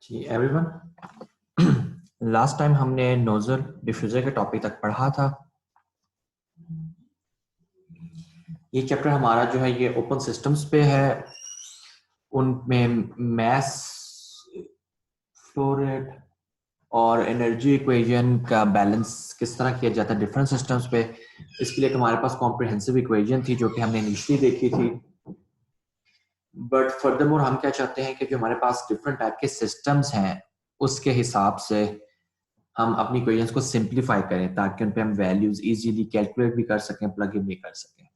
जी everyone, last time हमने nozzle diffuser के topic तक पढ़ा था। ये चैप्टर हमारा जो है ये ओपन सिस्टम्स पे है। उनमें मैस फ्लो रेट और एनर्जी इक्वेशन का बैलेंस किस तरह किया जाता है डिफरेंट सिस्टम्स पे। इसके लिए हमारे पास कॉम्प्रिहेंसिव इक्वेशन थी जो कि हमने इनिशियली देखी थी। बट फर्दरमोर हम क्या चाहते हैं कि जो हमारे पास डिफरेंट टाइप के सिस्टम्स हैं उसके हिसाब से हम अपनी इक्वेशंस को सिंप्लीफाई करें ताकि उन पे हम वैल्यूज इजीली कैलकुलेट भी कर सकें, प्लग इन भी कर सकें।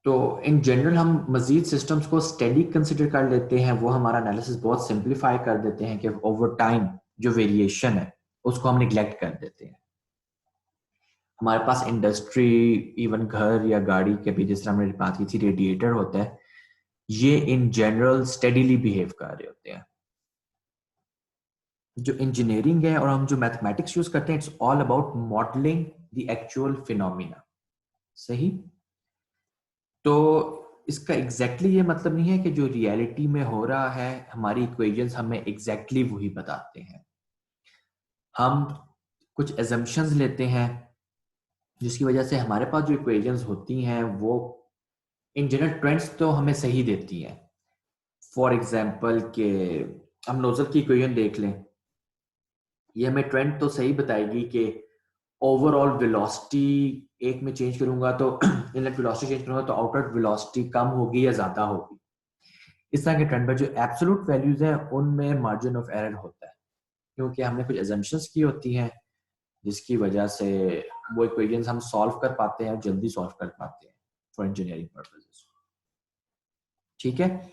तो इन जनरल हम मजीद सिस्टम्स को स्टेडी कंसिडर कर लेते हैं, वो हमारा एनालिसिस बहुत सिंप्लीफाई कर देते हैं कि ओवर टाइम जो वेरिएशन है उसको हम निगलेक्ट कर देते हैं। हमारे पास इंडस्ट्री, इवन घर या गाड़ी के भी जिस तरह हमने बात की थी रेडिएटर होता है, ये इन जनरल स्टेडीली बिहेव कर रहे होते हैं। जो इंजीनियरिंग है और हम जो मैथमेटिक्स यूज करते हैं, it's all about modelling the actual phenomena. सही। तो इसका एग्जैक्टली ये मतलब नहीं है कि जो रियलिटी में हो रहा है हमारी इक्वेशंस हमें एग्जैक्टली वही बताते हैं। हम कुछ एजम्पशंस लेते हैं जिसकी वजह से हमारे पास जो इक्वेशंस होती हैं वो इन जनरल ट्रेंड्स तो हमें सही देती हैं। फॉर एग्जांपल के हम नोजल की इक्वेशन देख लें, ये हमें ट्रेंड तो सही बताएगी कि ओवरऑल वेलोसिटी एक में चेंज करूंगा तो इनलेट वेलोसिटी चेंज करूंगा तो आउटलेट वेलोसिटी कम होगी या ज्यादा होगी। इस तरह के ट्रेंड पर जो एब्सोल्यूट वैल्यूज हैं उनमें मार्जिन ऑफ एरर होता है क्योंकि हमने कुछ एजम्पशंस की होती हैं जिसकी वजह से वो इक्वेशंस हम सॉल्व कर पाते हैं और जल्दी सॉल्व कर पाते हैं फॉर इंजीनियरिंग पर्पसेस। ठीक है।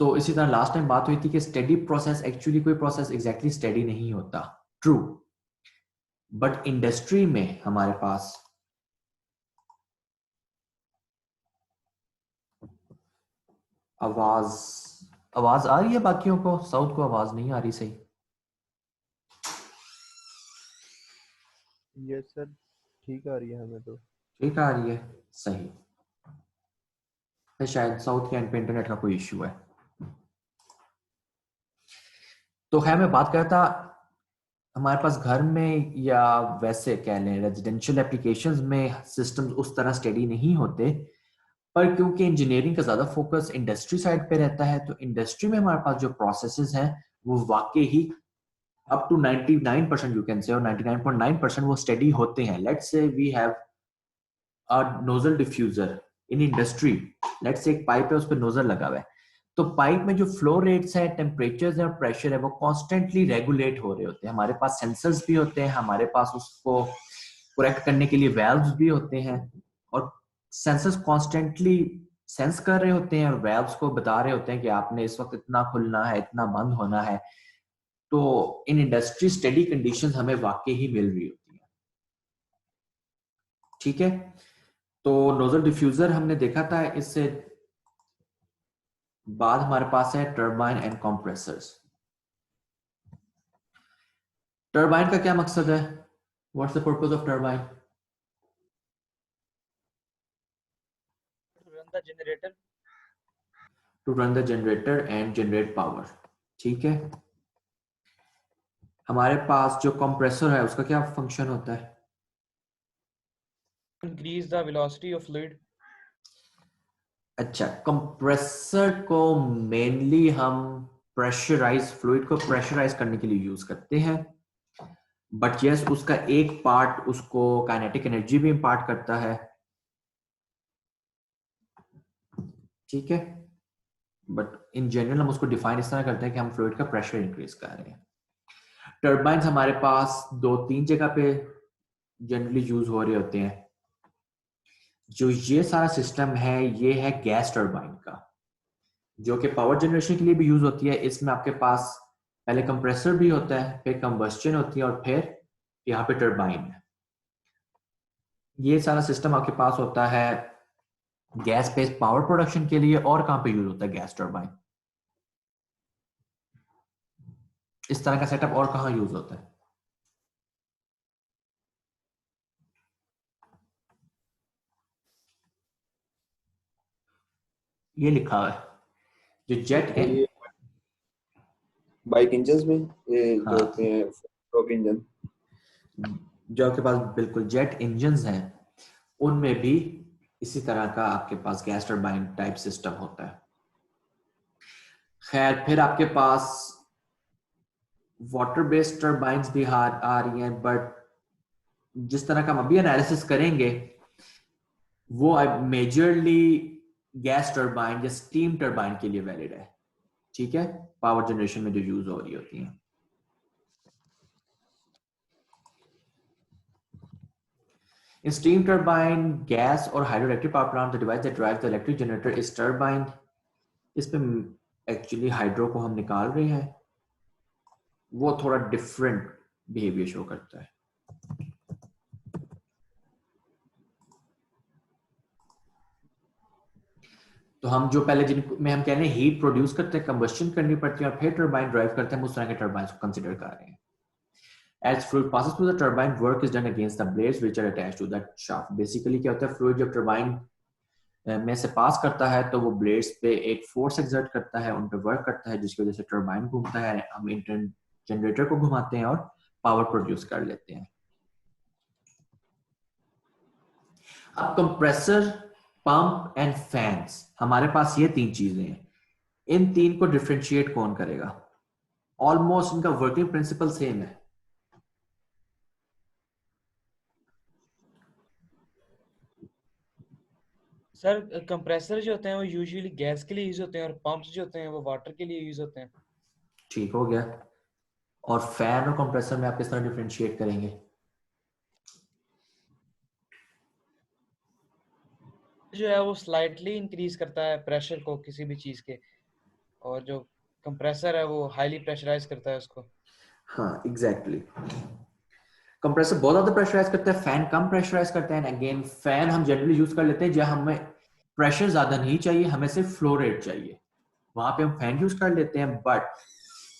तो इसी तरह लास्ट टाइम बात हुई थी कि स्टेडी प्रोसेस एक्चुअली कोई प्रोसेस एग्जैक्टली स्टेडी नहीं होता। ट्रू। बट इंडस्ट्री में हमारे पास आवाज आवाज आ रही है, बाकियों को साउथ को आवाज नहीं आ रही सही? यस सर, ठीक आ रही है हमें तो। ठीक आ रही है। सही। फिर शायद साउथ के एंड पे इंटरनेट का कोई इश्यू है। तो खैर मैं बात करता, हमारे पास घर में या वैसे कह लें रेजिडेंशियल एप्लीकेशंस में सिस्टम्स उस तरह स्टेडी नहीं होते। पर क्योंकि इंजीनियरिंग का ज्यादा फोकस इंडस्ट्री साइड पे रहता है तो इंडस्ट्री में हमारे पास जो प्रोसेसेस हैं वो वाकई ही up to 99% you can say, और 99.9% वो स्टेडी होते हैं। Let's say we have a nozzle diffuser in industry. Let's say एक पाइप है, उस पर नोजल लगा हुआ है, तो पाइप में जो फ्लो रेट्स है, टेम्परेचर्स है और प्रेशर है वो कॉन्स्टेंटली रेगुलेट हो रहे होते हैं। हमारे पास सेंसर्स भी होते हैं, हमारे पास उसको करेक्ट करने के लिए वेल्व्स भी होते हैं, और सेंसर्स कॉन्स्टेंटली सेंस कर रहे होते हैं और वेल्व्स को बता रहे होते हैं कि आपने इस वक्त इतना खुलना है, इतना बंद होना है। तो इन इंडस्ट्री स्टेडी कंडीशंस हमें वाकई ही मिल रही होती है। ठीक है। तो नोजल डिफ्यूजर हमने देखा था, इससे बाद हमारे पास है टर्बाइन एंड कंप्रेसर्स। टर्बाइन का क्या मकसद है? What's the purpose of turbine? run the generator. To run the generator and generate power. ठीक है। हमारे पास जो कंप्रेसर है उसका क्या फंक्शन होता है? Increase the velocity of fluid. अच्छा, कंप्रेसर को मेनली हम प्रेशराइज फ्लूइड को प्रेशराइज करने के लिए यूज करते हैं। बट यस, उसका एक पार्ट उसको काइनेटिक एनर्जी भी इंपार्ट करता है। ठीक है। बट इन जनरल हम उसको डिफाइन इस तरह करते हैं कि हम फ्लूइड का प्रेशर इंक्रीज कर रहे हैं। टर्बाइंस हमारे पास दो तीन जगह पे जनरली यूज हो रहे होते हैं। जो ये सारा सिस्टम है ये है गैस टर्बाइन का, जो कि पावर जनरेशन के लिए भी यूज होती है। इसमें आपके पास पहले कंप्रेसर भी होता है, फिर कंबस्शन होती है और फिर यहाँ पे टर्बाइन है। ये सारा सिस्टम आपके पास होता है गैस बेस्ड पावर प्रोडक्शन के लिए। और कहाँ पे यूज होता है गैस टर्बाइन? इस तरह का सेटअप और कहाँ यूज होता है? ये लिखा है, जो जेट ये बाइक इंजन में ये जो हाँ, होते हैं रोक इंजन। जो आपके पास बिल्कुल जेट इंजन्स हैं उनमें भी इसी तरह का आपके पास गैस टरबाइन टाइप सिस्टम होता है। खैर, फिर आपके पास वाटर बेस्ड टरबाइंस भी आ रही हैं, बट जिस तरह का हम अभी एनालिसिस करेंगे वो मेजरली गैस टरबाइन या स्टीम टरबाइन के लिए वैलिड है। ठीक है, पावर जनरेशन में जो यूज हो रही होती हैं। In steam turbine, gas or hydroelectric power plant, the device that drives the electric generator is turbine. इसमें एक्चुअली हाइड्रो को हम निकाल रहे हैं, वो थोड़ा डिफरेंट बिहेवियर शो करता है। तो हम जो पहले जिनमें हम कह रहे हैं हीट प्रोड्यूस करते हैं, कंबस्शन करनी पड़ती है और फिर टरबाइन ड्राइव करते हैं, उस तरह के टरबाइन को कंसिडर कर रहे हैं। As fluid passes through the turbine, work is done against the blades which are attached to that shaft. Basically क्या होता है, फ्लूइड जब टरबाइन में से पास करता है तो वो ब्लेड्स पे एक फोर्स एक्सर्ट करता है, उन पे वर्क करता है, जिसकी वजह से टरबाइन घूमता है, हम जनरेटर को घुमाते हैं और पावर प्रोड्यूस कर लेते हैं। अब कंप्रेसर, पंप एंड फैंस, हमारे पास ये तीन चीजें हैं। इन तीन को डिफरेंशिएट कौन करेगा? ऑलमोस्ट इनका वर्किंग प्रिंसिपल सेम है। सर कंप्रेसर जो होते हैं वो यूजुअली गैस के लिए यूज होते हैं और पंप्स जो होते हैं वो वाटर के लिए यूज होते हैं। ठीक हो गया। और फैन और कंप्रेसर में आप किस तरह डिफरेंशिएट करेंगे? जो है वो स्लाइटली इंक्रीज करता है प्रेशर को किसी भी चीज के, और जो कंप्रेसर है वो हाईली प्रेशराइज करता है उसको। हाँ, एग्जैक्टली। कंप्रेसर बहुत ज्यादा प्रेशराइज करता है, फैन कम प्रेशराइज करता है। अगेन फैन हम जनरली यूज कर लेते हैं जहां हमें प्रेशर ज्यादा नहीं चाहिए, हमें सिर्फ फ्लो रेट चाहिए, वहां पे हम फैन यूज कर लेते हैं। बट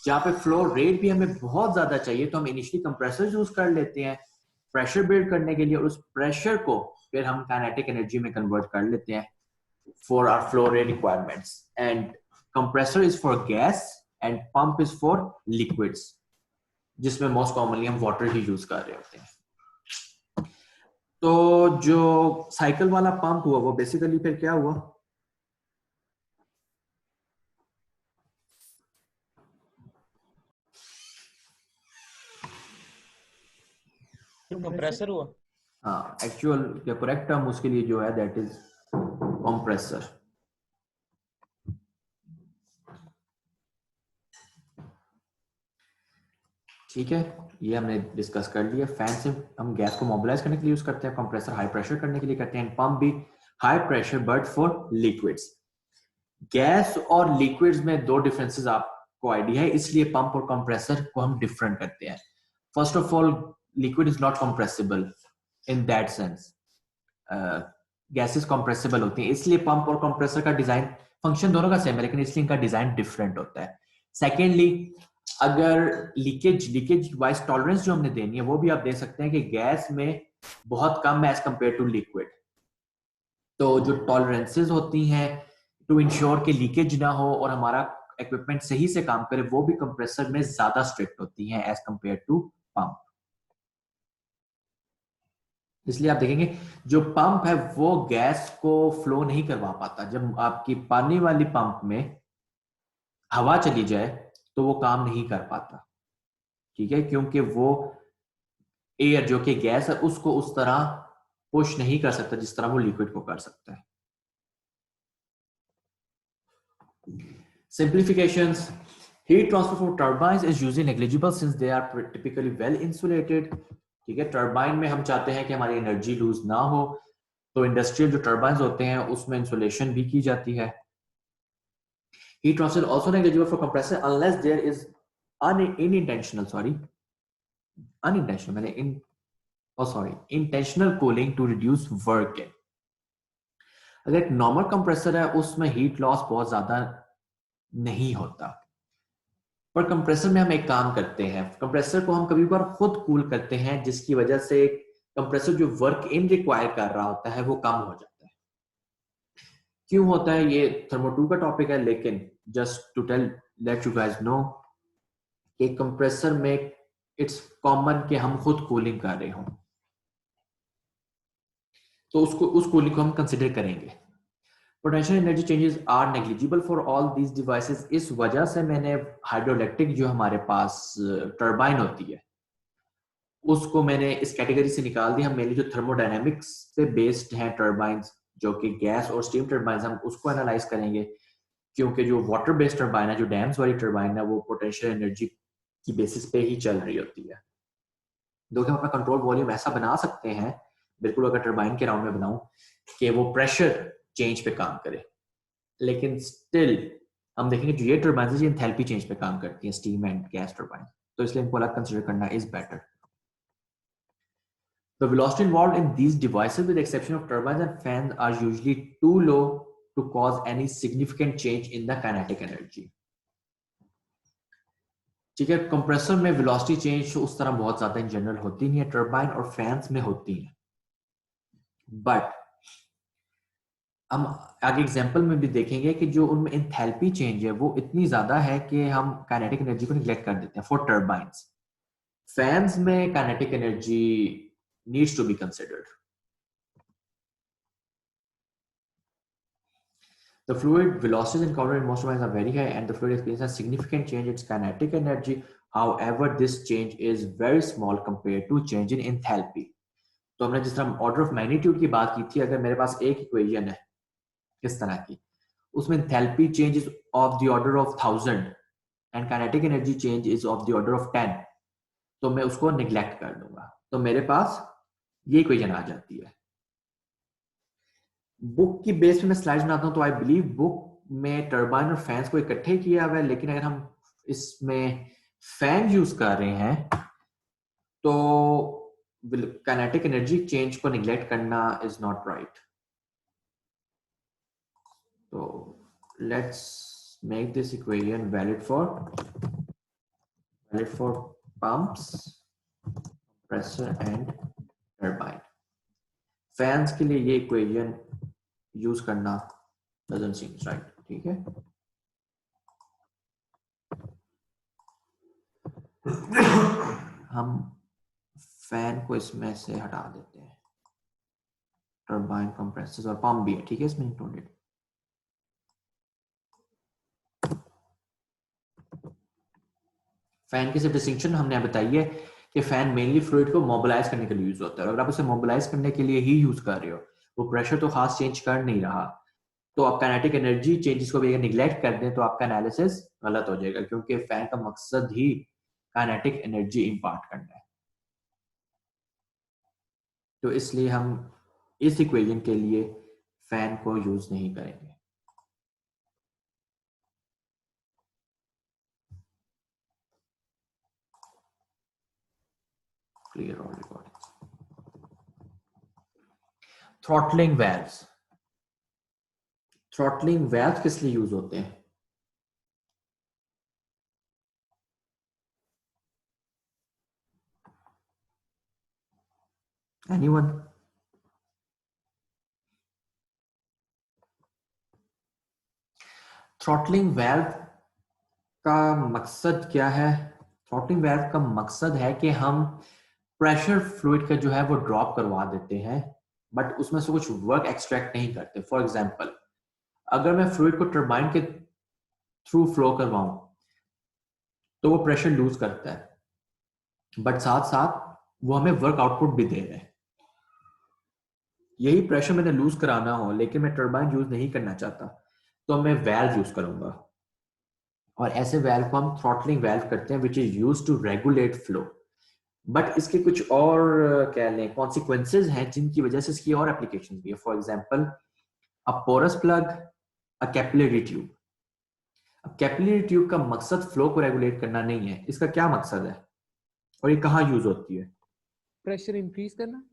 जहाँ पे फ्लो रेट भी हमें बहुत ज्यादा चाहिए तो हम इनिशियली कंप्रेसर यूज कर लेते हैं प्रेशर बिल्ड करने के लिए, और उस प्रेशर को फिर हम काइनेटिक एनर्जी में कन्वर्ट कर लेते हैं for our flow rate requirements. And compressor is for gas and pump is for liquids, जिसमें मोस्ट कॉमनली हम वाटर ही यूज कर रहे होते हैं। तो जो साइकिल वाला पंप हुआ वो बेसिकली फिर क्या हुआ? कंप्रेसर हुआ। हाँ, एक्चुअल या करेक्ट टर्म उसके लिए जो है दैट इज कंप्रेसर। ठीक है, ये हमने डिस्कस कर लिया। फैन से हम गैस को मोबिलाइज करने के लिए यूज करते हैं, कंप्रेसर हाई प्रेशर करने के लिए करते हैं, पंप भी high pressure but for liquids. Gas और लिक्विड्स में दो डिफरेंसेस आपको आइडिया है, इसलिए पंप और कंप्रेसर को हम डिफरेंट करते हैं। First of all, liquid is not compressible in that sense, gases compressible होती हैं, इसलिए पंप और कंप्रेसर का डिजाइन फंक्शन दोनों का सेम है, लेकिन इसलिए इनका डिजाइन डिफरेंट होता है। सेकेंडली, अगर लीकेज वाइज टॉलरेंस जो हमने देनी है वो भी आप दे सकते हैं कि गैस में बहुत कम है एज कंपेयर टू लिक्विड। तो जो टॉलरेंसेस होती हैं टू इंश्योर कि लीकेज ना हो और हमारा इक्विपमेंट सही से काम करे, वो भी कंप्रेसर में ज्यादा स्ट्रिक्ट होती हैं एज कंपेयर टू पंप। इसलिए आप देखेंगे जो पंप है वो गैस को फ्लो नहीं करवा पाता। जब आपकी पानी वाली पंप में हवा चली जाए तो वो काम नहीं कर पाता, ठीक है, क्योंकि वो एयर जो कि गैस है उसको उस तरह पुश नहीं कर सकता जिस तरह वो लिक्विड को कर सकता है। Simplifications. Heat transfer from turbines is usually negligible since they are typically well insulated. ठीक है, टर्बाइन में हम चाहते हैं कि हमारी एनर्जी लूज ना हो, तो इंडस्ट्रियल जो टर्बाइंस होते हैं उसमें इंसुलेशन भी की जाती है। Heat transfer is also negligible for compressor unless there is intentional cooling to reduce work. अगर एक नॉर्मल कंप्रेसर है उसमें हीट लॉस बहुत ज्यादा नहीं होता, पर कंप्रेसर में हम एक काम करते हैं, कंप्रेसर को हम कभी बार खुद कूल करते हैं, जिसकी वजह से कंप्रेसर जो वर्क इन रिक्वायर कर रहा होता है वो कम हो जाता है। क्यों होता है, ये थर्मो 2 का टॉपिक है, लेकिन just to tell let you guys know कि कंप्रेसर में इट्स कॉमन कि हम खुद कूलिंग कर रहे हो, तो उसको उस कूलिंग को हम कंसिडर करेंगे। Potential energy changes are negligible for all these devices. इस वजह से मैंने हाइड्रोइलेक्ट्रिक जो हमारे पास टर्बाइन होती है उसको मैंने इस कैटेगरी से निकाल दिया। हम मेनली जो थर्मोडायनेमिक्स पे बेस्ड हैं टर्बाइंस, जो कि गैस और स्टीम टर्बाइंस, हम उसको एनालाइज करेंगे, क्योंकि जो वाटर बेस्ड टर्बाइन है, जो डैम्स वाली टर्बाइन है, वो पोटेंशियल एनर्जी की बेसिस पे ही चल रही होती है। दो हम अपना कंट्रोल वॉल्यूम ऐसा बना सकते हैं, बिल्कुल अगर टर्बाइन के राउंड में बनाऊं, कि वो प्रेशर चेंज पे काम करे, लेकिन स्टिल हम देखेंगे जो ये टर्बाइन एंथैल्पी चेंज पे काम करती है, स्टीम एंड गैस टर्बाइन, तो इसलिए इनको अलग कंसिडर करना is better. The velocity involved in these devices, with the exception of turbines and fans, are usually too low to cause any significant change in the kinetic energy. ठीक है, compressor में velocity change उस तरह बहुत ज्यादा in general होती नहीं है, टर्बाइन और फैंस में होती है, बट हम आगे एग्जांपल में भी देखेंगे कि जो उनमें एंथैल्पी चेंज है वो इतनी ज्यादा है कि हम काइनेटिक एनर्जी को निग्लेक्ट कर देते हैं फॉर टर्बाइंस। फैंस में kinetic energy needs to be considered. The fluid velocities encountered in most turbines are very high, and the fluid experiences significant change in its kinetic energy. However, this change is very small compared to change in enthalpy. तो हमने जिस तरह order of magnitude की बात की थी, अगर मेरे पास एक इक्वेशन है किस तरह की, उसमें enthalpy change is of the order of 1000 and kinetic energy change is of the order of 10, तो मैं उसको निग्लेक्ट कर दूंगा, तो मेरे पास ये इक्वेशन आ जाती है। बुक की बेस पे मैं स्लाइड्स बनाता हूं, तो आई बिलीव बुक में टर्बाइन और फैंस को इकट्ठे किया हुआ है, लेकिन अगर हम इसमें फैन यूज कर रहे हैं तो काइनेटिक एनर्जी चेंज को निग्लेक्ट करना इज नॉट राइट। तो let's make this equation valid for pumps, compressor and turbine. Fans के लिए ये इक्वेशन यूज करना doesn't seem right, ठीक है। हम फैन को इसमें से हटा देते हैं, टर्बाइन, कंप्रेसर्स और पंप भी है, ठीक है, इसमें इंक्लूडेड। फैन की सिर्फ डिस्टिंक्शन हमने बताई है कि फैन मेनली फ्लूइड को मोबिलाइज करने के लिए यूज होता है, अगर आप उसे मोबिलाइज करने के लिए ही यूज कर रहे हो, वो प्रेशर तो खास चेंज कर नहीं रहा, तो आप काइनेटिक एनर्जी चेंजेस को भी अगर निग्लेक्ट कर दें तो आपका एनालिसिस गलत हो जाएगा, क्योंकि फैन का मकसद ही काइनेटिक एनर्जी इंपार्ट करना है। तो इसलिए हम इस इक्वेशन के लिए फैन को यूज नहीं करेंगे। Clear all recordings. Throttling valves. Throttling valves किस लिए यूज होते हैं? एनीवन? थ्रॉटलिंग वाल्व का मकसद क्या है? थ्रॉटलिंग वाल्व का मकसद है कि हम प्रेशर फ्लूइड का जो है वो ड्रॉप करवा देते हैं, बट उसमें से कुछ वर्क एक्सट्रैक्ट नहीं करते। फॉर एग्जांपल, अगर मैं फ्लूइड को टर्बाइन के थ्रू फ्लो करवाऊं तो वो प्रेशर लूज करता है, बट साथ साथ वो हमें वर्क आउटपुट भी दे रहे हैं। यही प्रेशर मैंने लूज कराना हो लेकिन मैं टर्बाइन यूज नहीं करना चाहता, तो मैं वैल्व यूज करूंगा, और ऐसे वैल्व को हम थ्रॉटलिंग वैल्व करते हैं, which is used to regulate flow. But इसके कुछ और कह लें कॉन्सिक्वेंसेज हैं जिनकी वजह से इसकी और एप्लीकेशन भी है। For example, a porous plug, a capillary tube. अब कैपिलरी ट्यूब का मकसद फ्लो को रेगुलेट करना नहीं है, इसका क्या मकसद है और ये कहाँ यूज होती है? प्रेशर इंक्रीज करना?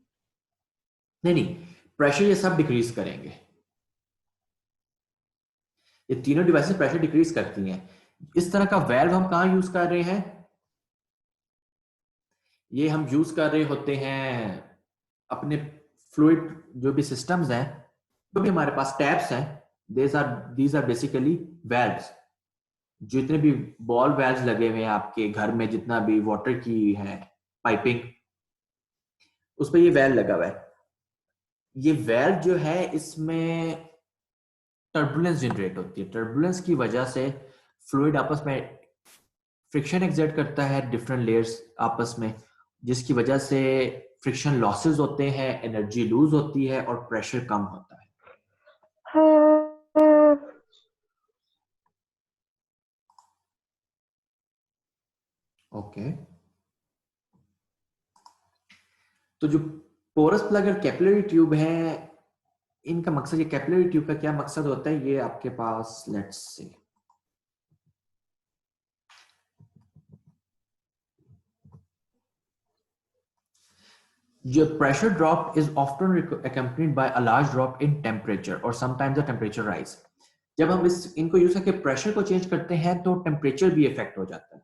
नहीं, प्रेशर ये सब डिक्रीज करेंगे। ये तीनों डिवाइसेस प्रेशर डिक्रीज करती हैं। इस तरह का वैल्व हम कहाँ यूज कर रहे हैं? ये हम यूज कर रहे होते हैं अपने फ्लूइड जो भी सिस्टम्स हैं, जो भी हमारे पास टैप्स हैं, these are basically valves. जितने भी बॉल वाल्व्स लगे हुए हैं आपके घर में, जितना भी वाटर की है पाइपिंग, उस पर ये वेल लगा हुआ है। ये वेल जो है इसमें टर्बुलेंस जनरेट होती है। टर्बुलेंस की वजह से फ्लूइड आपस में फ्रिक्शन एक्सर्ट करता है, डिफरेंट लेयर्स आपस में, जिसकी वजह से फ्रिक्शन लॉसेस होते हैं, एनर्जी लूज होती है और प्रेशर कम होता है। ओके, तो जो पोरस प्लग और कैपिलरी ट्यूब है, इनका मकसद, ये कैपिलरी ट्यूब का क्या मकसद होता है, ये आपके पास let's see, The pressure drop is often accompanied by a large drop in temperature or sometimes a temperature rise. जब हम इनको यूज करके प्रेशर को चेंज करते हैं तो टेम्परेचर भी इफेक्ट हो जाता है।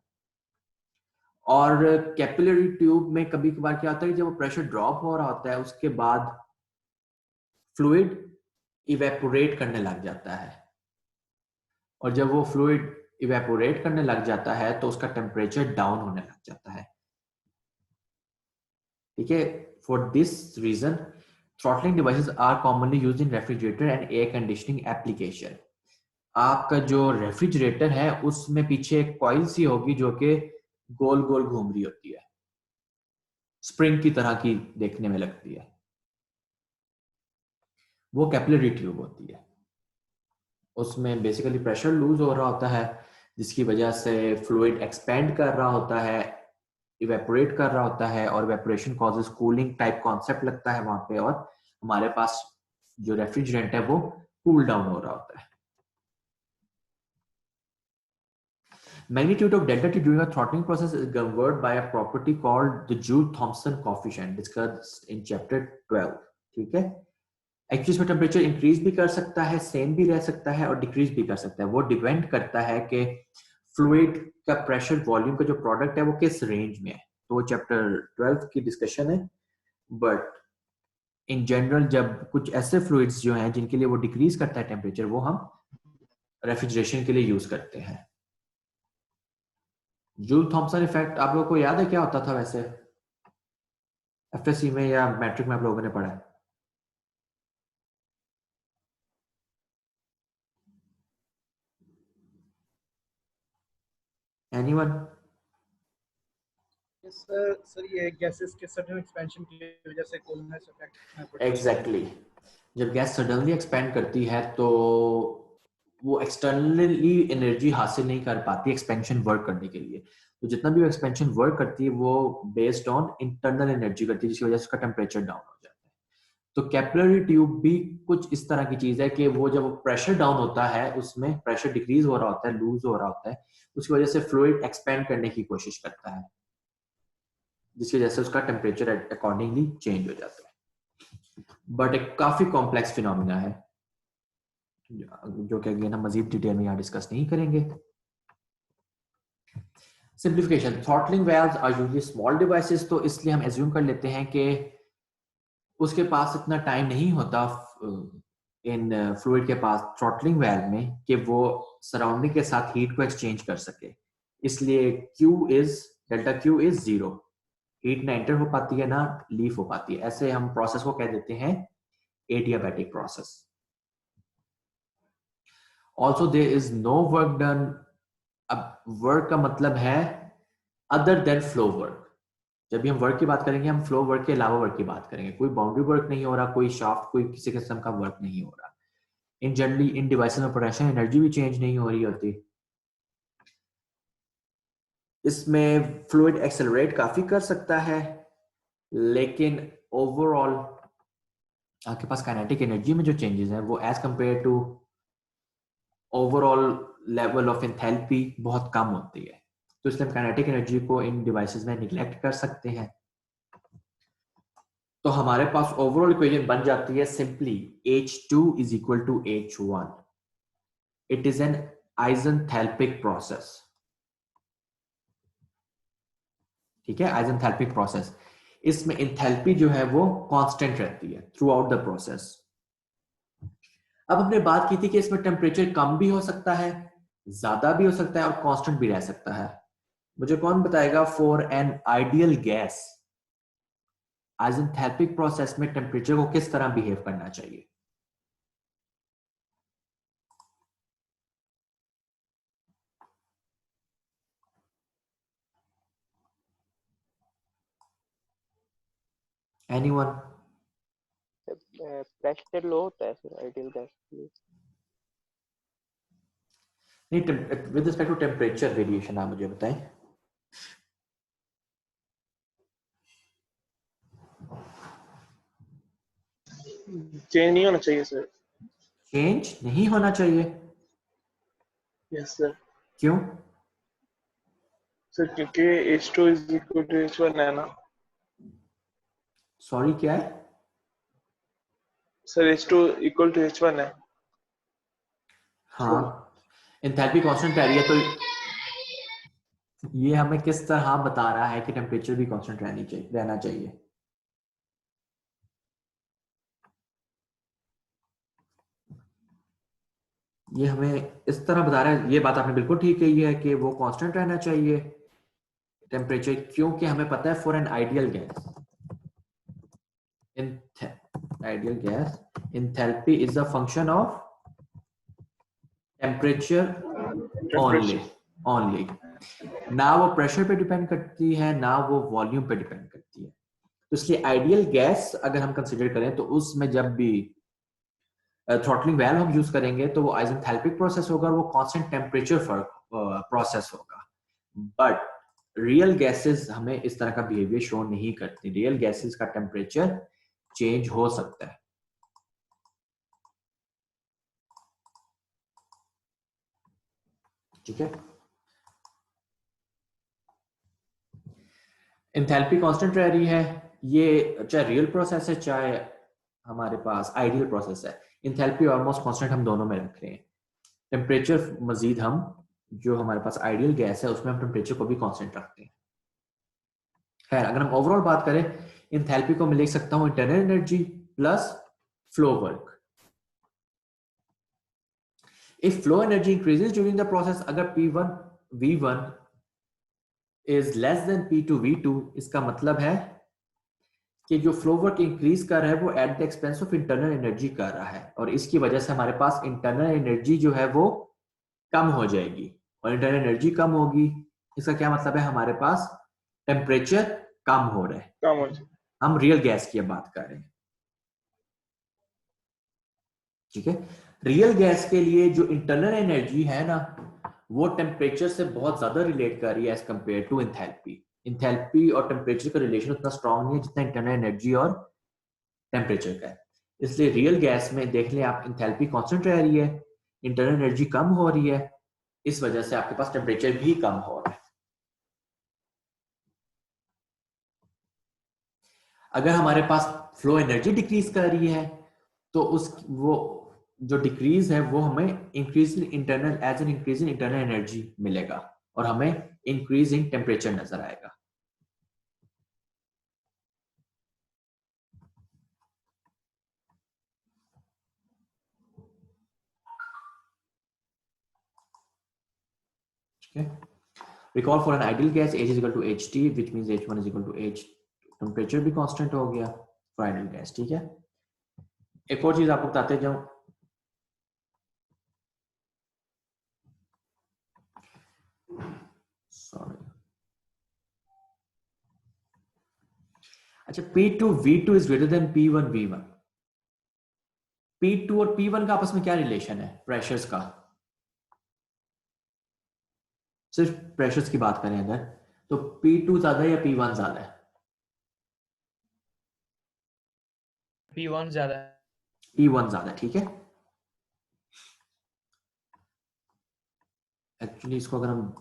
और कैपिलरी ट्यूब में कभी कभार क्या होता है, जब प्रेशर ड्रॉप हो रहा होता है उसके बाद फ्लूइड इवेपोरेट करने लग जाता है, और जब वो फ्लूइड इवेपोरेट करने लग जाता है तो उसका टेम्परेचर डाउन होने लग जाता है। ठीक है, for this reason throttling devices are commonly used in refrigerator and air conditioning application. आपका जो रेफ्रिजरेटर है उसमें पीछे एक कॉइल सी होगी जो कि गोल गोल घूम रही होती है, स्प्रिंग की तरह की देखने में लगती है, वो कैपिलरी ट्यूब होती है। उसमें बेसिकली प्रेशर लूज हो रहा होता है जिसकी वजह से फ्लूइड एक्सपेंड कर रहा होता है, इवेपोरेट कर रहा होता है, और evaporation causes cooling type concept लगता है वहां पे, और हमारे पास जो रेफ्रिजरेंट है वो कूल डाउन हो रहा होता है। Magnitude of delta T during a throttling process is governed by a property called the Joule-Thomson coefficient discussed in chapter 12. ठीक है, एक्चुअली इसमें टेम्परेचर इंक्रीज भी कर सकता है, सेम भी रह सकता है और डिक्रीज भी कर सकता है। वो डिपेंड करता है कि फ्लूइड का प्रेशर वॉल्यूम का जो प्रोडक्ट है वो किस रेंज में है। तो वो चैप्टर 12 की डिस्कशन है, बट इन जनरल जब कुछ ऐसे फ्लूइड्स जो हैं जिनके लिए वो डिक्रीज करता है टेम्परेचर, वो हम रेफ्रिजरेशन के लिए यूज करते हैं। जूल थॉम्सन इफेक्ट आप लोगों को याद है क्या होता था वैसे, एफएससी में या मैट्रिक में आप लोगों ने पढ़ा है? एनीवन? सर ये गैसेस के सडन एक्सपेंशन की वजह से कूलनेस इफेक्ट। एग्जैक्टली, जब गैस सडनली एक्सपेंड करती है तो वो एक्सटर्नली एनर्जी हासिल नहीं कर पाती एक्सपेंशन वर्क करने के लिए। तो जितना भी वो एक्सपेंशन वर्क करती है वो बेस्ड ऑन इंटरनल एनर्जी करती है, जिसकी वजह से उसका टेम्परेचर डाउन हो जाता है। तो कैपिलरी ट्यूब भी कुछ इस तरह की चीज है कि वो जब प्रेशर डाउन होता है, उसमें प्रेशर डिक्रीज हो रहा होता है, लूज हो रहा होता है, उसकी वजह से फ्लूइड एक्सपेंड करने की कोशिश करता है, जिसकी वजह से उसका टेम्परेचर अकॉर्डिंगली चेंज हो जाता है। बट एक काफी कॉम्प्लेक्स फिनोमिना है जो कि अगेन हम मजीद डिटेल में यहाँ डिस्कस नहीं करेंगे। Simplification, throttling valves are usually small devices, तो इसलिए हम एज्यूम कर लेते हैं कि उसके पास इतना टाइम नहीं होता इन फ्लूइड के पास थ्रॉटलिंग वाल्व में कि वो सराउंडिंग के साथ हीट को एक्सचेंज कर सके, इसलिए डेल्टा क्यू इज 0, हीट ना एंटर हो पाती है ना लीव हो पाती है। ऐसे हम प्रोसेस को कह देते हैं adiabatic process. Also there is no work done. अब वर्क का मतलब है अदर देन फ्लो वर्क। जब भी हम वर्क की बात करेंगे हम फ्लो वर्क के अलावा वर्क की बात करेंगे। कोई बाउंड्री वर्क नहीं हो रहा, कोई शाफ्ट, कोई किसी किस्म का वर्क नहीं हो रहा। इन जनरली इन डिवाइसेस में पोटेंशियल एनर्जी भी चेंज नहीं हो रही होती। इसमें फ्लूइड एक्सेलरेट काफी कर सकता है, लेकिन ओवरऑल आपके पास काइनेटिक एनर्जी में जो चेंजेस हैं वो as compared to overall level of enthalpy बहुत कम होती है। तो इसलिए हम काइनेटिक एनर्जी को इन डिवाइसेस में निगलेक्ट कर सकते हैं। तो हमारे पास ओवरऑल इक्वेशन बन जाती है simply H2 is equal to H1. It is an isenthalpic process. ठीक है, isenthalpic process। इसमें एंथैल्पी जो है वो कांस्टेंट रहती है थ्रू आउट द प्रोसेस। अब हमने बात की थी कि इसमें टेम्परेचर कम भी हो सकता है, ज्यादा भी हो सकता है और कांस्टेंट भी रह सकता है। मुझे कौन बताएगा for an ideal gas isenthalpic process में टेम्परेचर को किस तरह बिहेव करना चाहिए? एनीवन? प्रेशर लो होता है सर आइडियल गैस के लिए। नहीं, with respect to temperature variation आप मुझे बताएं। चेंज नहीं होना चाहिए सर। चेंज नहीं होना चाहिए? Yes sir. क्यों? सर क्योंकि H2 is equal to H1 है ना सॉरी, क्या है? Sir? H2 equal to H1 है। हाँ, एंथैल्पी कांस्टेंट रह रही है, तो ये हमें किस तरह बता रहा है कि टेम्परेचर भी कांस्टेंट रहना चाहिए? ये हमें इस तरह बता रहा है, ये बात आपने बिल्कुल ठीक कही है कि वो कांस्टेंट रहना चाहिए टेम्परेचर, क्योंकि हमें पता है for an ideal gas enthalpy is a function of temperature only. ना वो प्रेशर पे डिपेंड करती है ना वो वॉल्यूम पे डिपेंड करती है। तो इसलिए आइडियल गैस अगर हम कंसिडर करें तो उसमें जब भी थ्रॉटलिंग वाल्व हम यूज करेंगे तो वो आइसेंथैल्पिक प्रोसेस होगा और वो कांस्टेंट टेम्परेचर प्रोसेस होगा। बट रियल गैसेस हमें इस तरह का बिहेवियर शो नहीं करती। रियल गैसेस का टेम्परेचर चेंज हो सकता है। ठीक है, एंथैल्पी कांस्टेंट रह रही है, ये चाहे रियल प्रोसेस है चाहे हमारे पास आइडियल प्रोसेस है। एंथैल्पी ऑलमोस्ट कांस्टेंट हम दोनों में रख रहे हैं। टेम्परेचर मजीद हम जो हमारे पास आइडियल गैस है उसमें हम टेम्परेचर को भी कांस्टेंट रखते हैं। खैर, अगर हम ओवरऑल बात करें, एंथैल्पी को मैं लिख सकता हूं internal energy plus flow work. If flow energy increases during the process, अगर P1 V1 is less than P2 V2, इसका मतलब है कि जो फ्लो वर्क इंक्रीज कर रहा है वो at the expense of internal energy कर रहा है, और इसकी वजह से हमारे पास इंटरनल एनर्जी जो है वो कम हो जाएगी। और इंटरनल एनर्जी कम होगी, इसका क्या मतलब है? हमारे पास टेम्परेचर कम हो रहा है। कम हो जाए। हम रियल गैस की बात कर रहे हैं। ठीक है, रियल गैस के लिए जो इंटरनल एनर्जी है ना वो टेम्परेचर से बहुत ज्यादा रिलेट कर रही है as compared to enthalpy. Enthalpy और टेम्परेचर का रिलेशन उतना स्ट्रांग नहीं है जितना इंटरनल एनर्जी और टेम्परेचर का है। इसलिए रियल गैस में देख लें आप, एंथैल्पी कांस्टेंट रह रही है, इंटरनल एनर्जी कम हो रही है, इस वजह से आपके पास टेम्परेचर भी कम हो रहा है। अगर हमारे पास फ्लो एनर्जी डिक्रीज कर रही है तो वो जो डिक्रीज है वो हमें increase in internal as an increase in internal energy मिलेगा और हमें इंक्रीज इन टेम्परेचर नजर आएगा। ठीक है, recall for an ideal gas H is equal to HT, which means H1 is equal to H, temperature भी कांस्टेंट हो गया फॉर आइडियल गैस। ठीक है, एक और चीज आपको बताते जाऊं, सॉरी, अच्छा, P2 V2 is greater than P1 V1। P2 और P1 का आपस में क्या रिलेशन है प्रेशर्स का? सिर्फ प्रेशर्स की बात करें अगर, तो P2 ज्यादा या P1 ज्यादा है? P1 ज्यादा है। P1 ज्यादा है। ठीक है, एक्चुअली इसको अगर हम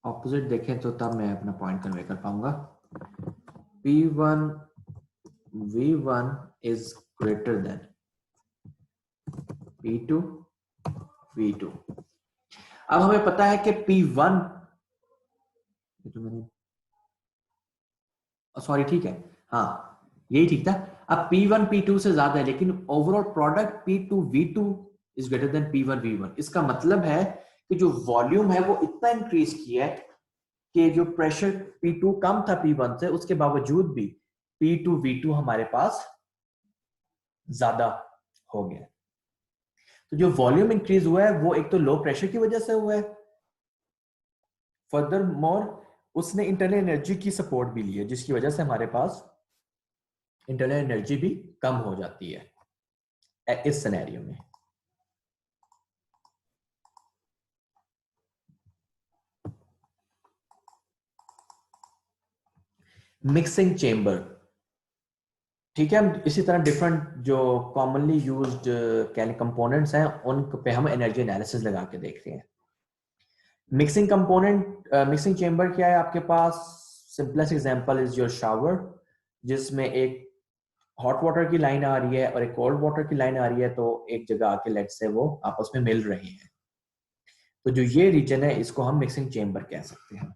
ऑपोजिट देखें तो तब मैं अपना पॉइंट कन्वे कर पाऊंगा। P1 V1 is greater than P2 V2। अब हमें पता है कि P1, सॉरी ठीक है, हाँ यही ठीक था। अब P1 P2 से ज्यादा है, लेकिन overall product P2 V2 is greater than P1 V1। इसका मतलब है कि जो वॉल्यूम है वो इतना इंक्रीज किया है कि जो प्रेशर P2 कम था P1 से, उसके बावजूद भी P2 V2 हमारे पास ज्यादा हो गया। तो जो वॉल्यूम इंक्रीज हुआ है वो एक तो लो प्रेशर की वजह से हुआ है, फर्दर मोर उसने इंटरनल एनर्जी की सपोर्ट भी ली है, जिसकी वजह से हमारे पास इंटरनल एनर्जी भी कम हो जाती है इस सिनेरियो में। मिक्सिंग चेंबर, ठीक है, हम इसी तरह डिफरेंट जो कॉमनली यूज्ड कंपोनेंट्स हैं उन पे हम एनर्जी एनालिसिस लगा के देख रहे हैं। मिक्सिंग कंपोनेंट, मिक्सिंग चेंबर क्या है आपके पास? Simplest example is your shower, जिसमें एक हॉट वाटर की लाइन आ रही है और एक कोल्ड वाटर की लाइन आ रही है, तो एक जगह आके लेट से वो आपस में मिल रहे हैं। तो जो ये रीजन है इसको हम मिक्सिंग चेंबर कह सकते हैं।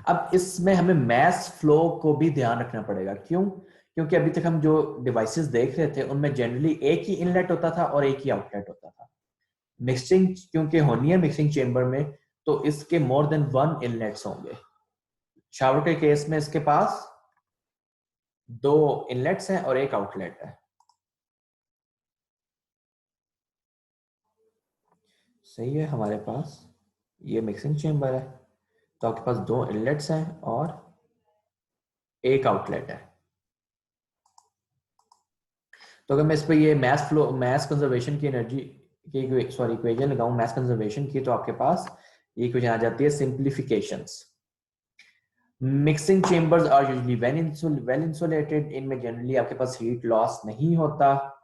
अब इसमें हमें मैस फ्लो को भी ध्यान रखना पड़ेगा। क्यों? क्योंकि अभी तक हम जो डिवाइसेस देख रहे थे उनमें जनरली एक ही इनलेट होता था और एक ही आउटलेट होता था। मिक्सिंग क्योंकि होनी है मिक्सिंग चेंबर में, तो इसके मोर देन वन इनलेट्स होंगे। शावर के केस में इसके पास 2 इनलेट्स हैं और एक आउटलेट है। सही है, हमारे पास ये मिक्सिंग चेंबर है, तो आपके पास 2 इनलेट्स हैं और एक आउटलेट है। तो अगर मैं इस पे ये मैस कंजर्वेशन की एनर्जी की इक्वेशन लगाऊं मैस कंजर्वेशन की, तो आपके पास ये इक्वेशन आ जाती है simplifications. Mixing chambers are usually well insulated, इनमें जनरली आपके पास हीट लॉस नहीं होता,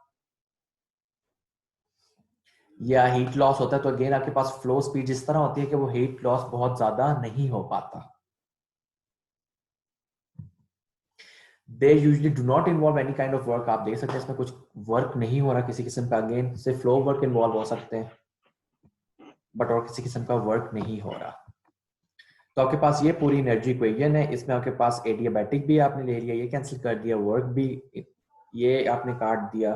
या हीट लॉस होता है तो अगेन आपके पास फ्लो स्पीड इस तरह होती है कि वो हीट लॉस बहुत ज्यादा नहीं हो पाता। They usually do not involve any kind of work. आप देख सकते हैं इसमें कुछ वर्क नहीं हो रहा किसी किस्म का, अगेन से फ्लो वर्क इन्वॉल्व हो सकते हैं, बट और किसी किस्म का वर्क नहीं हो रहा। तो आपके पास ये पूरी एनर्जी इक्वेशन है। इसमें आपके पास एडियाबैटिक भी आपने ले लिया, ये कैंसिल कर दिया, वर्क भी ये आपने काट दिया।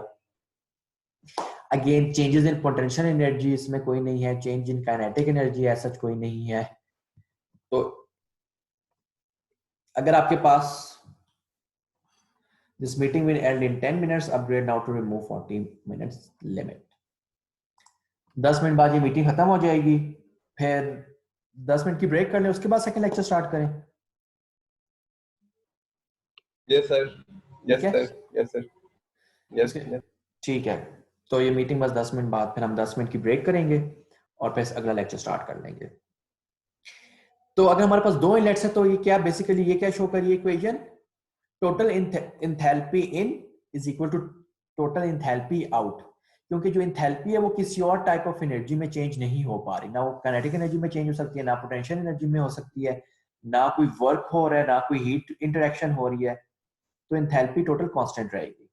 Again changes in potential energy इसमें कोई नहीं है, चेंज इन काइनेटिक एनर्जी ऐसा कोई नहीं है। तो अगर आपके पास this meeting will end in 10 minutes, upgrade now to remove 40 minutes limit। 10 minute बाद ये मीटिंग खत्म हो जाएगी, फिर 10 मिनट की ब्रेक कर लें, उसके बाद सेकंड लेक्चर स्टार्ट करें। Yes, sir. Yes, ठीक है? sir. Yes, sir. Yes, yes. ठीक है, तो ये मीटिंग बस 10 मिनट बाद, फिर हम 10 मिनट की ब्रेक करेंगे और फिर अगला लेक्चर स्टार्ट कर लेंगे। तो अगर हमारे पास 2 इनलेट्स है तो ये क्या बेसिकली ये क्या शो कर रही है equation? Total enthalpy in is equal to total enthalpy out. क्योंकि जो इंथैल्पी है वो किसी और टाइप ऑफ एनर्जी में चेंज नहीं हो पा रही, ना वो काइनेटिक एनर्जी में चेंज हो सकती है, ना पोटेंशियल एनर्जी में हो सकती है, ना कोई वर्क हो रहा है, ना कोई हीट इंटरेक्शन हो रही है। तो इंथैल्पी टोटल कांस्टेंट रहेगी।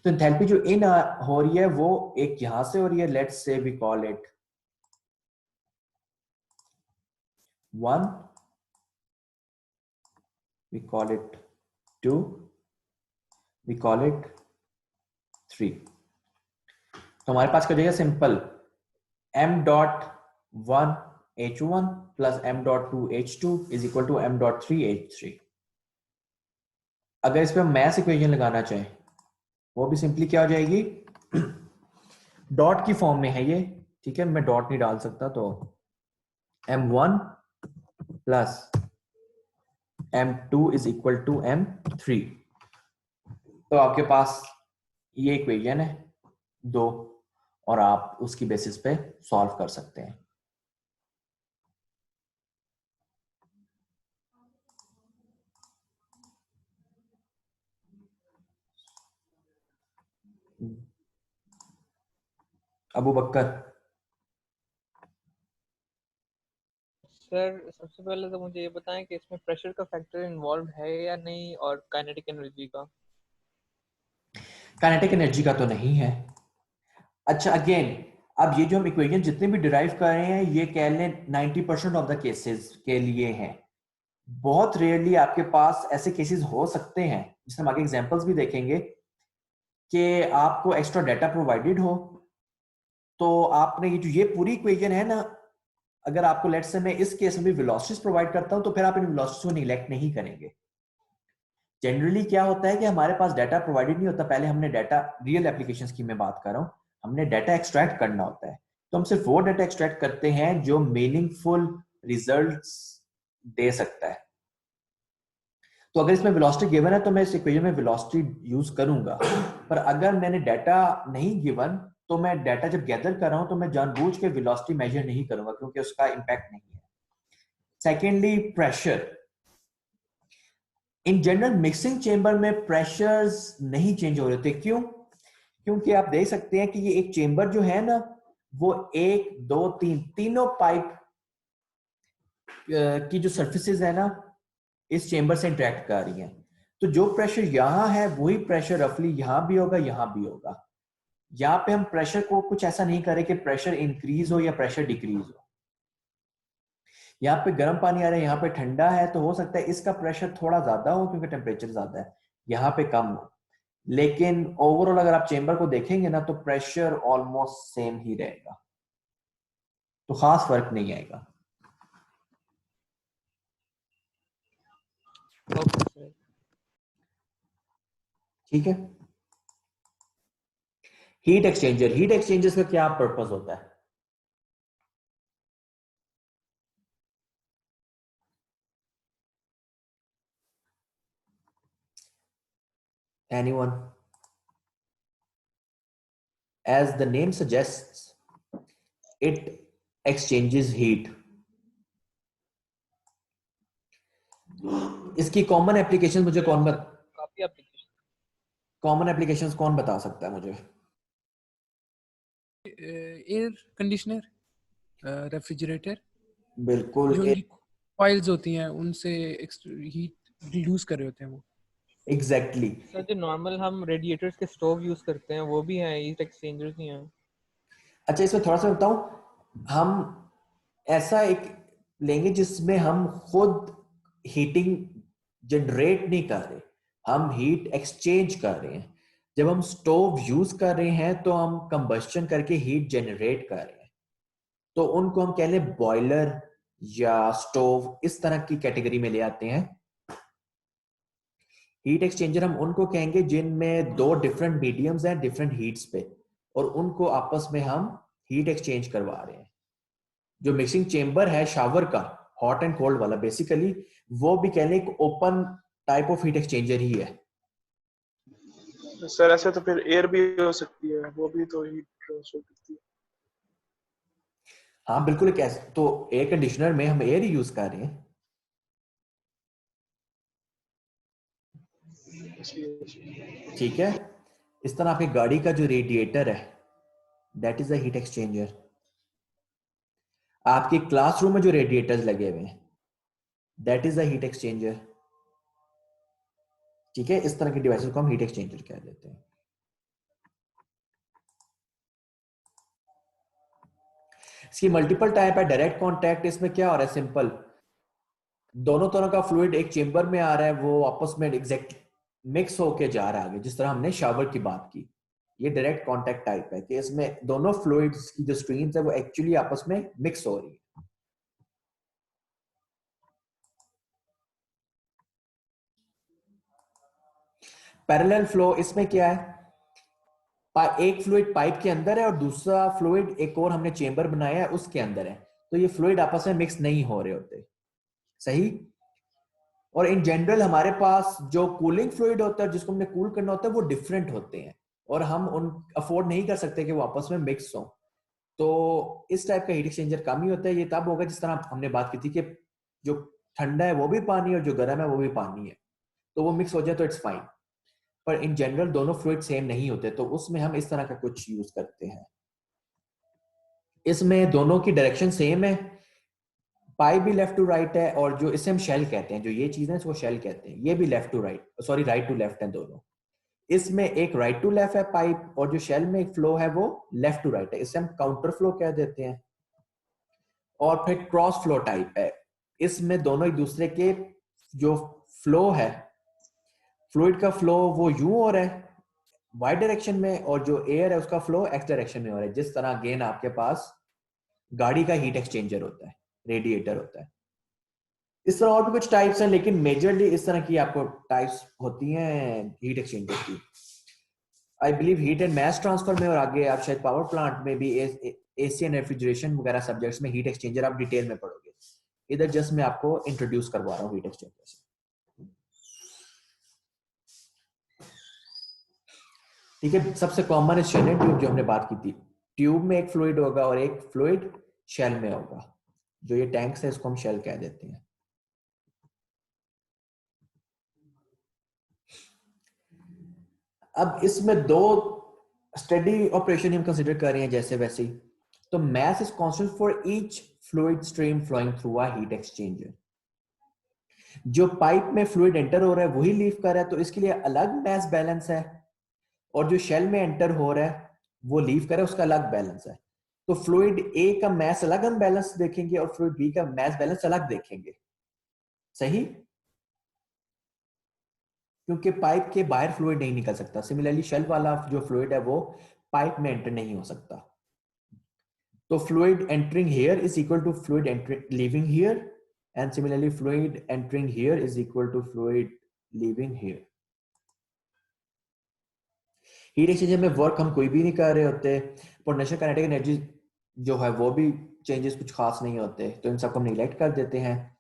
तो इंथैल्पी जो इन हो रही है वो एक यहां से हो रही है, let's say we call it 1, we call it 2, we call it 3। तो हमारे पास क्या हो जाएगा? Simple m dot 1 h1 plus m dot 2 h2 is equal to m dot 3 h3। अगर इस पे हम मैस इक्वेशन लगाना चाहें वो भी सिंपली क्या हो जाएगी? डॉट की फॉर्म में है ये, ठीक है, मैं डॉट नहीं डाल सकता, तो m1 plus m2 is equal to m3। तो आपके पास ये इक्वेशन है 2 और आप उसकी बेसिस पे सॉल्व कर सकते हैं। अबू बकर, सर सबसे पहले तो मुझे ये बताएं कि इसमें प्रेशर का फैक्टर इन्वॉल्व है या नहीं, और काइनेटिक एनर्जी का। काइनेटिक एनर्जी का तो नहीं है। अच्छा, अगेन अब ये जो हम इक्वेशन जितने भी डिराइव कर रहे हैं ये कह लें 90% ऑफ द केसेस के लिए हैं। बहुत रेयरली आपके पास ऐसे केसेस हो सकते हैं, जिसमें हम आगे एग्जांपल्स भी देखेंगे, कि आपको एक्स्ट्रा डाटा प्रोवाइडेड हो, तो आपने ये पूरी इक्वेशन है ना, अगर आपको लेट्स से मैं इस केस में भी वेलोसिटीज प्रोवाइड करता हूं तो फिर आप इन वेलोसिटीज को निगलेक्ट नहीं करेंगे। जनरली क्या होता है कि हमारे पास डाटा प्रोवाइडेड नहीं होता, पहले हमने डाटा, रियल एप्लीकेशंस की मैं बात कर रहा हूं, हमने डाटा एक्सट्रैक्ट करना होता है, तो हम सिर्फ वो डाटा एक्सट्रैक्ट करते हैं जो मीनिंगफुल रिजल्ट्स दे सकता है। तो अगर इसमें वेलोसिटी गिवन है तो मैं इस इक्वेशन में वेलोसिटी यूज करूंगा, पर अगर मैंने डाटा नहीं गिवन तो मैं डाटा जब गैदर कर रहा हूं तो मैं जानबूझ के वेलोसिटी मेजर नहीं करूंगा, क्योंकि उसका इंपैक्ट नहीं है। Secondly, pressure. In general mixing chamber में प्रेशर्स नहीं चेंज हो रहे थे। क्यों? क्योंकि आप देख सकते हैं कि ये एक चेंबर जो है ना, वो 1 2 3 तीनों पाइप की जो सर्फेसिस है ना, इस चेंबर से इंटरेक्ट कर रही हैं। तो जो प्रेशर यहां है वही प्रेशर रफली यहां भी होगा, यहां भी होगा। यहाँ पे हम प्रेशर को कुछ ऐसा नहीं करें कि प्रेशर इंक्रीज हो या प्रेशर डिक्रीज हो। यहाँ पे गर्म पानी आ रहा है, यहाँ पे ठंडा है, तो हो सकता है इसका प्रेशर थोड़ा ज्यादा हो क्योंकि टेम्परेचर ज्यादा है, यहाँ पे कम हो। लेकिन ओवरऑल अगर आप चेंबर को देखेंगे ना तो प्रेशर ऑलमोस्ट सेम ही रहेगा, तो खास फर्क नहीं आएगा। ठीक है। हीट एक्सचेंजर, हीट एक्सचेंजर्स का क्या पर्पस होता है? Anyone? As the name suggests, it exchanges heat. इसकी कॉमन एप्लीकेशन मुझे काफी एप्लीकेशन। कॉमन एप्लीकेशंस कौन बता सकता है मुझे? एयर कंडीशनर, रेफ्रिजरेटर, बिल्कुल। जो कॉइल्स होती हैं उनसे हीट रिड्यूस कर रहे होते हैं वो। एग्जैक्टली। सर जो नॉर्मल हम रेडिएटर्स के स्टोव यूज करते हैं वो भी हैं, हीट एक्सचेंजर्स ही हैं। अच्छा, इसमें थोड़ा सा बताऊं, हम ऐसा एक लेंगे जिसमें हम खुद हीटिंग जनरेट नहीं कर रहे, हम हीट एक्सचेंज कर रहे हैं। जब हम स्टोव यूज कर रहे हैं तो हम कंबस्शन करके हीट जनरेट कर रहे हैं, तो उनको हम कह लें बॉयलर या स्टोव, इस तरह की कैटेगरी में ले आते हैं। हीट एक्सचेंजर हम उनको कहेंगे जिनमें दो डिफरेंट मीडियम्स हैं डिफरेंट हीट्स पे, और उनको आपस में हम हीट एक्सचेंज करवा रहे हैं। जो मिक्सिंग चेंबर है शावर का, हॉट एंड कोल्ड वाला, बेसिकली वो भी कहने एक open type of heat exchanger ही है। सर ऐसे तो फिर एयर भी हो सकती है, वो भी तो हीट ट्रांसफर करती है। हाँ बिल्कुल, कैसे तो एयर कंडीशनर में हम एयर ही यूज कर रहे हैं। ठीक है। इस तरह आपकी गाड़ी का जो रेडिएटर है that is a heat exchanger. आपके क्लासरूम में जो रेडिएटर्स लगे हुए हैं that is a heat exchanger. ठीक है, इस तरह के डिवाइसेस को हम हीट एक्सचेंजर कह देते हैं। इसकी मल्टीपल टाइप है। डायरेक्ट कांटेक्ट, इसमें क्या हो रहा है, सिंपल, दोनों तरह का फ्लूइड एक चेंबर में आ रहा है, वो आपस में एग्जैक्ट मिक्स होके जा रहा है आगे, जिस तरह हमने शावर की बात की। ये डायरेक्ट कांटेक्ट टाइप है कि इसमें दोनों फ्लूइड्स की जो स्ट्रीम्स है वो एक्चुअली आपस में मिक्स हो रही है। पैरेलल फ्लो, इसमें क्या है, एक फ्लूइड पाइप के अंदर है और दूसरा फ्लूइड एक और हमने चेंबर बनाया है उसके अंदर है, तो ये फ्लूइड आपस में मिक्स नहीं हो रहे होते। सही। और इन जनरल हमारे पास जो कूलिंग फ्लूइड होता है, जिसको हमने कूल करना होता है, वो डिफरेंट होते हैं और हम उन अफोर्ड नहीं कर सकते कि वो आपस में मिक्स हो। तो इस टाइप का हीट एक्सचेंजर कम ही होता है। ये तब होगा जिस तरह हमने बात की थी कि जो ठंडा है वो भी पानी और जो गर्म है वो भी पानी है, तो वो मिक्स हो जाए तो इट्स फाइन। पर इन जनरल दोनों फ्लूइड सेम नहीं होते, तो उसमें हम इस तरह का कुछ यूज करते हैं। इसमें दोनों की डायरेक्शन सेम है, पाइप भी लेफ्ट टू राइट है, और जो इसे हम शेल कहते हैं, जो ये चीज है इसको शेल कहते हैं, ये भी left to right, sorry right to left है दोनों। इसमें एक राइट टू लेफ्ट है पाइप, और जो शेल में एक फ्लो है वो लेफ्ट टू राइट है, इसे हम काउंटर फ्लो कह देते हैं। और फिर क्रॉस फ्लो टाइप है, इसमें दोनों एक दूसरे के जो फ्लो है, फ्लूइड का फ्लो वो यूं हो रहा है वाई डायरेक्शन में, और जो एयर है उसका फ्लो एक्स डायरेक्शन में हो रहा है। जिस तरह अगेन आपके पास गाड़ी का हीट एक्सचेंजर होता है, रेडिएटर होता है। इस तरह और भी कुछ टाइप्स हैं, लेकिन मेजरली इस तरह की आपको टाइप्स होती हैं हीट एक्सचेंजर की। I believe heat and mass transfer में, और आगे आप शायद पावर प्लांट में भी एसी एंड रेफ्रिजरेशन वगैरह सब्जेक्ट्स में हीट एक्सचेंजर आप डिटेल में पढ़ोगे। इधर जस्ट मैं आपको इंट्रोड्यूस करवा रहा हूँ हीट एक्सचेंजर से। ठीक है, सबसे कॉमन शेल ट्यूब जो हमने बात की थी, ट्यूब में एक फ्लूइड होगा और एक फ्लूइड शेल में होगा। जो ये टैंक्स है इसको हम शेल कह देते हैं। अब इसमें दो स्टेडी ऑपरेशन हम कंसीडर कर रहे हैं जैसे वैसे ही। तो mass is constant for each fluid stream flowing through a heat exchanger. जो पाइप में फ्लूइड एंटर हो रहा है वही लीव कर रहा है, तो इसके लिए अलग मास बैलेंस है, और जो शेल में एंटर हो रहा है वो लीव कर रहा है, उसका अलग बैलेंस है। तो फ्लूइड ए का मास अलग हम बैलेंस देखेंगे और फ्लूइड बी का मास बैलेंस अलग देखेंगे। सही, क्योंकि पाइप के बाहर फ्लूइड नहीं निकल सकता। सिमिलरली शेल वाला जो फ्लूइड है वो पाइप में एंटर नहीं हो सकता। तो fluid entering here is equal to fluid entering leaving here, and similarly fluid entering here is equal to fluid leaving here. Heat exchanger में वर्क हम कोई भी नहीं कर रहे होते, पोटेंशियल काइनेटिक एनर्जी जो है वो भी चेंजेस कुछ खास नहीं होते, तो इन सबको हम निगलेक्ट कर देते हैं।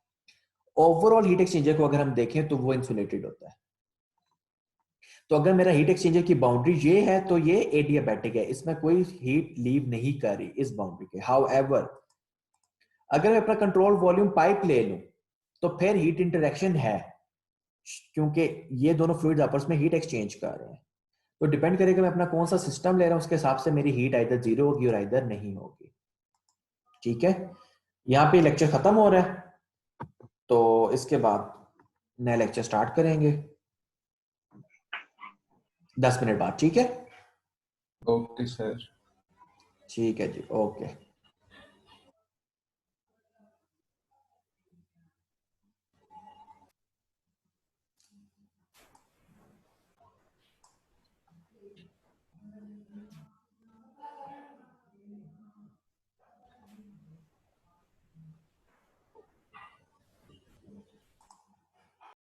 ओवरऑल हीट एक्सचेंजर को अगर हम देखें तो वो इंसुलेटेड होता है। तो अगर मेरा हीट एक्सचेंजर की बाउंड्री ये है तो ये एडियाबैटिक है, इसमें कोई हीट लीव नहीं कर रही इस बाउंड्री के। हाउएवर अगर मैं अपना कंट्रोल वॉल्यूम पाइप ले लूं तो फिर हीट इंटरेक्शन है, क्योंकि ये दोनों फ्लूइड्स आपस में हीट एक्सचेंज कर रहे हैं। तो डिपेंड करेगा मैं अपना कौन सा सिस्टम ले रहा हूं, उसके हिसाब से मेरी हीट आइदर जीरो होगी और आइदर नहीं होगी। ठीक है, यहाँ पे लेक्चर खत्म हो रहा है, तो इसके बाद नया लेक्चर स्टार्ट करेंगे 10 मिनट बाद। ठीक है, ओके सर। ठीक है जी, ओके।